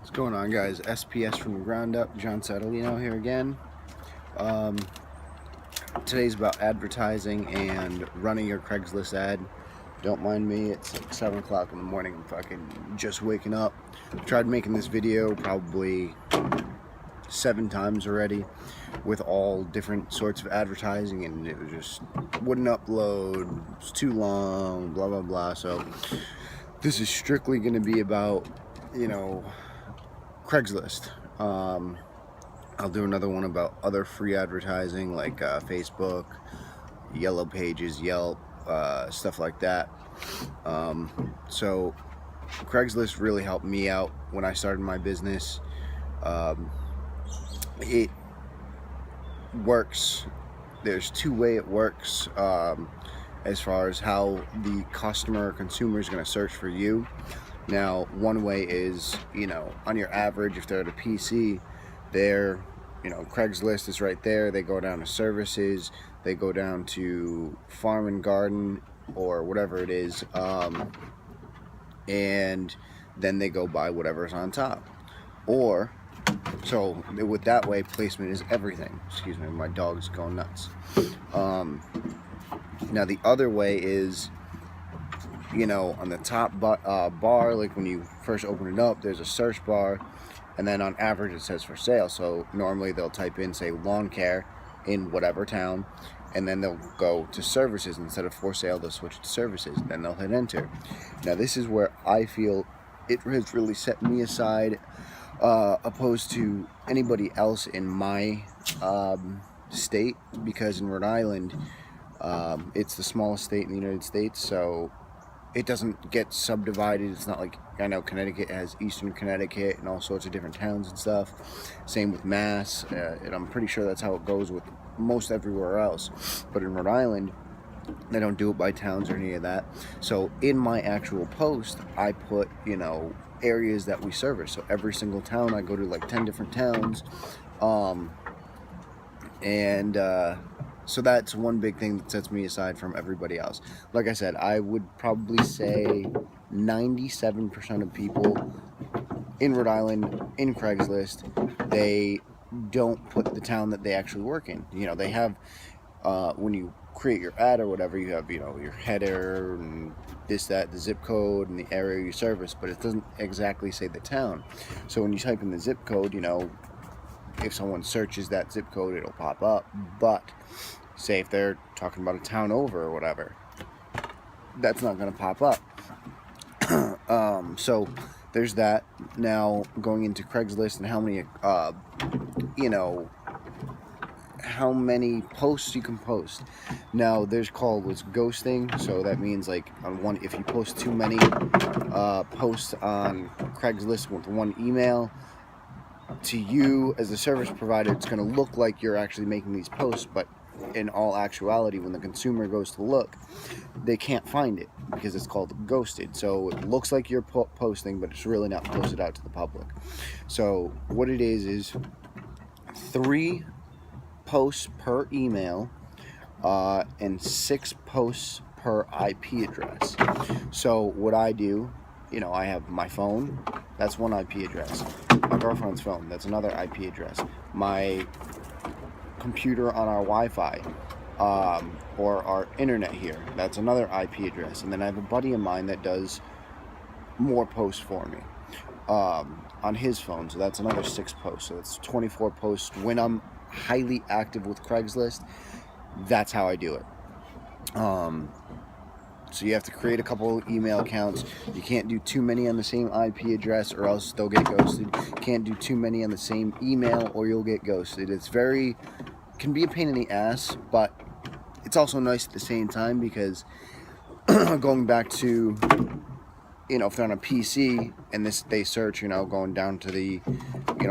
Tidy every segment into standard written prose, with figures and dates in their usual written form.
What's going on, guys? SPS from the ground up. John Satellino here again. Um, Today's about advertising and running your Craigslist ad. Don't mind me, it's like 7 o'clock in the morning. I'm fucking just waking up. Tried making this video probably 7 times already with all different sorts of advertising, and it was just wouldn't upload. It's too long, blah blah blah. So this is strictly going to be about, Craigslist. I'll do another one about other free advertising like Facebook, Yellow Pages, Yelp, stuff like that. So Craigslist really helped me out when I started my business. It works. There's two ways it works as far as how the customer or consumer is going to search for you. Now, one way is, on your average, if they're at a PC, they're, Craigslist is right there. They go down to services, they go down to farm and garden or whatever it is, and then they go by whatever's on top. Or, so with that way, placement is everything. Excuse me, my dog's going nuts. Now, the other way is, on the top bar, like when you first open it up, there's a search bar, and then on average it says for sale. So normally they'll type in, say, lawn care in whatever town, and then they'll go to services. Instead of for sale, they'll switch to services, then they'll hit enter. Now, this is where I feel it has really set me aside, opposed to anybody else in my state, because in Rhode Island, it's the smallest state in the United States, so it doesn't get subdivided. It's not like, I know Connecticut has Eastern Connecticut and all sorts of different towns and stuff. Same with Mass, and I'm pretty sure that's how it goes with most everywhere else. But in Rhode Island, they don't do it by towns or any of that. So in my actual post, I put, areas that we service. So every single town, I go to like 10 different towns. So that's one big thing that sets me aside from everybody else. Like I said, I would probably say 97% of people in Rhode Island, in Craigslist, they don't put the town that they actually work in. They have, when you create your ad or whatever, you have, your header and this, that, the zip code and the area you service, but it doesn't exactly say the town. So when you type in the zip code, if someone searches that zip code, it'll pop up. But say if they're talking about a town over or whatever, that's not going to pop up. So there's that. Now, going into Craigslist and how many posts you can post. Now, there's called what's ghosting. So that means, like, if you post too many posts on Craigslist with one email, to you as a service provider, it's going to look like you're actually making these posts, but in all actuality, when the consumer goes to look, they can't find it because it's called ghosted. So it looks like you're posting, but it's really not posted out to the public. So what it is 3 posts per email and 6 posts per IP address. So what I do, I have my phone, that's one IP address. My girlfriend's phone, that's another IP address. My computer on our Wi-Fi, or our internet here, that's another IP address. And then I have a buddy of mine that does more posts for me on his phone, so that's another 6 posts. So it's 24 posts. When I'm highly active with Craigslist, that's how I do it. So you have to create a couple email accounts. You can't do too many on the same IP address or else they'll get ghosted. You can't do too many on the same email or you'll get ghosted. Can be a pain in the ass, but it's also nice at the same time, because going back to, if they're on a PC and they search, going down to the,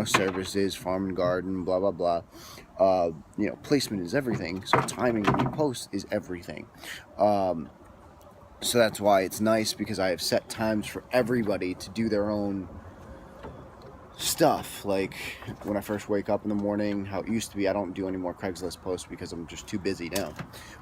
services, farm and garden, blah, blah, blah. Placement is everything. So timing when you post is everything. So that's why it's nice, because I have set times for everybody to do their own stuff. Like when I first wake up in the morning, how it used to be, I don't do any more Craigslist posts because I'm just too busy now,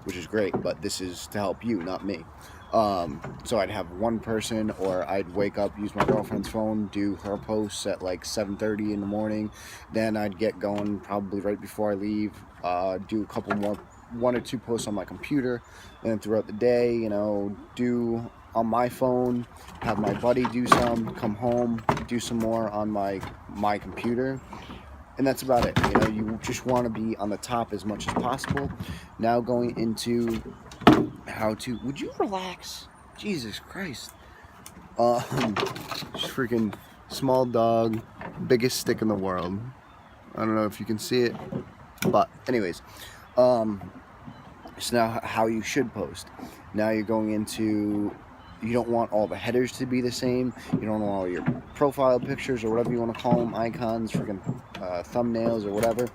which is great, but this is to help you, not me. So I'd have one person, or I'd wake up, use my girlfriend's phone, do her posts at like 7:30 in the morning. Then I'd get going probably right before I leave, do a couple more, 1 or 2 posts on my computer. And then throughout the day, do on my phone, have my buddy do some, come home, do some more on my computer. And that's about it. You just want to be on the top as much as possible. Now going into how to, would you relax? Jesus Christ. Just freaking small dog, biggest stick in the world. I don't know if you can see it, but anyways, so now how you should post. Now you're going into, you don't want all the headers to be the same. You don't want all your profile pictures or whatever you want to call them, icons, freaking thumbnails or whatever.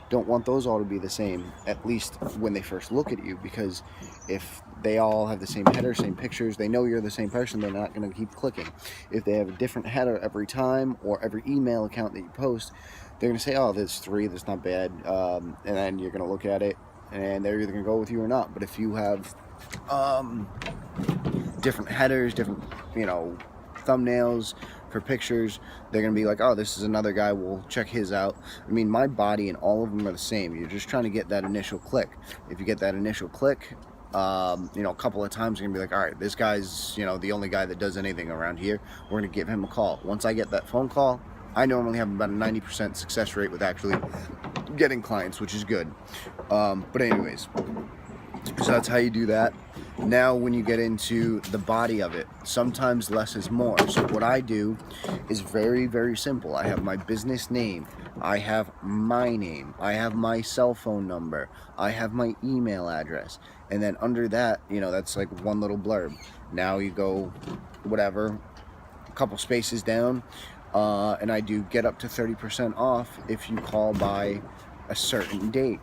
Don't want those all to be the same, at least when they first look at you, because if they all have the same header, same pictures, they know you're the same person, they're not going to keep clicking. If they have a different header every time, or every email account that you post, they're going to say, oh, there's 3, that's not bad, and then you're going to look at it, and they're either going to go with you or not. But if you have different headers, different thumbnails for pictures, they're gonna be like, oh, this is another guy, we'll check his out. I mean, my body and all of them are the same. You're just trying to get that initial click. If you get that initial click, a couple of times, you're gonna be like, all right, this guy's the only guy that does anything around here, we're gonna give him a call. Once I get that phone call, I normally have about a 90% success rate with actually getting clients, which is good. But anyways, so that's how you do that. Now when you get into the body of it, sometimes less is more. So what I do is very, very simple. I have my business name, I have my name, I have my cell phone number, I have my email address, and then under that, that's like one little blurb. Now you go whatever, a couple spaces down, and I do get up to 30% off if you call by a certain date.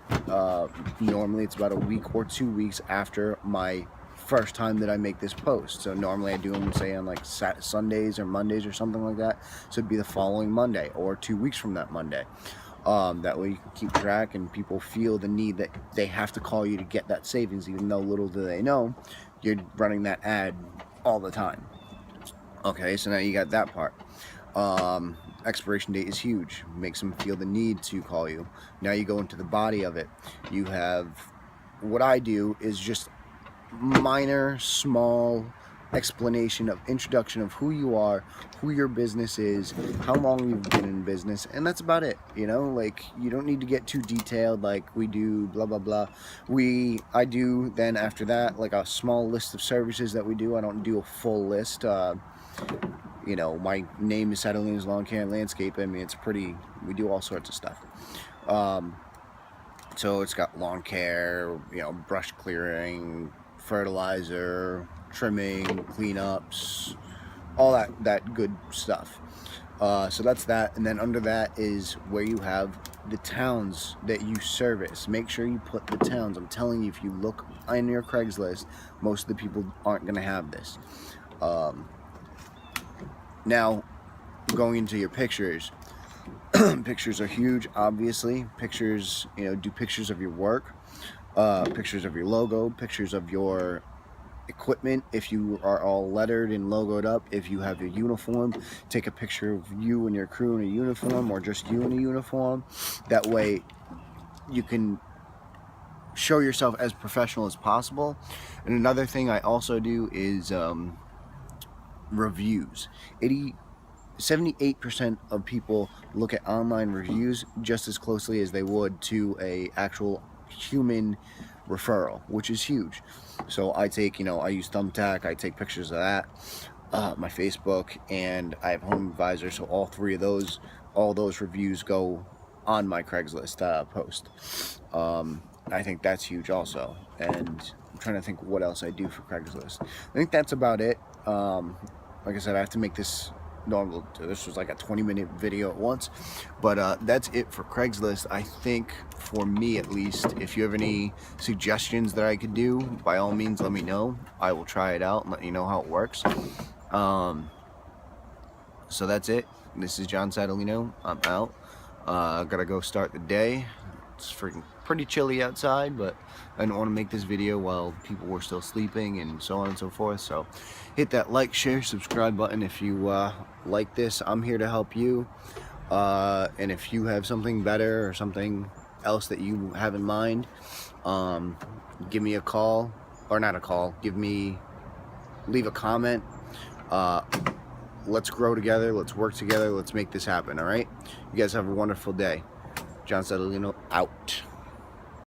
Normally it's about a week or 2 weeks after my first time that I make this post. So normally I do them, say, on like Sundays or Mondays or something like that. So it'd be the following Monday or 2 weeks from that Monday. That way you can keep track, and people feel the need that they have to call you to get that savings, even though little do they know you're running that ad all the time. Okay, so now you got that part. Expiration date is huge, makes them feel the need to call you. Now you go into the body of it. You have, what I do is just minor, small explanation of introduction of who you are, who your business is, how long you've been in business, and that's about it. Like, you don't need to get too detailed like we do, blah blah blah. I do then after that like a small list of services that we do. I don't do a full list. My name is Satellina's Lawn Care and Landscape. I mean, it's pretty, we do all sorts of stuff. So it's got lawn care, brush clearing, fertilizer, trimming, cleanups, all that good stuff. So that's that. And then under that is where you have the towns that you service. Make sure you put the towns. I'm telling you, if you look on your Craigslist, most of the people aren't going to have this. Now, going into your pictures, pictures are huge, obviously. Pictures, do pictures of your work, pictures of your logo, pictures of your equipment. If you are all lettered and logoed up, if you have your uniform, take a picture of you and your crew in a uniform, or just you in a uniform. That way you can show yourself as professional as possible. And another thing I also do is reviews. 78% of people look at online reviews just as closely as they would to a actual human referral, which is huge. So I take, I use Thumbtack, I take pictures of that, my Facebook, and I have Home Advisor, so all those reviews go on my Craigslist post. I think that's huge also. And I'm trying to think what else I do for Craigslist. I think that's about it. Like I said, I have to make this normal. This was like a 20-minute video at once, but that's it for Craigslist. I think, for me at least, if you have any suggestions that I could do, by all means let me know. I will try it out and let you know how it works. So that's it. This is John Satellino. I'm out. Gotta go start the day. It's freaking pretty chilly outside, but I didn't want to make this video while people were still sleeping and so on and so forth. So hit that like, share, subscribe button if you like this. I'm here to help you. And if you have something better or something else that you have in mind, give me a call, or not a call, leave a comment. Let's grow together, let's work together, let's make this happen. All right, you guys have a wonderful day. John Sedolino out.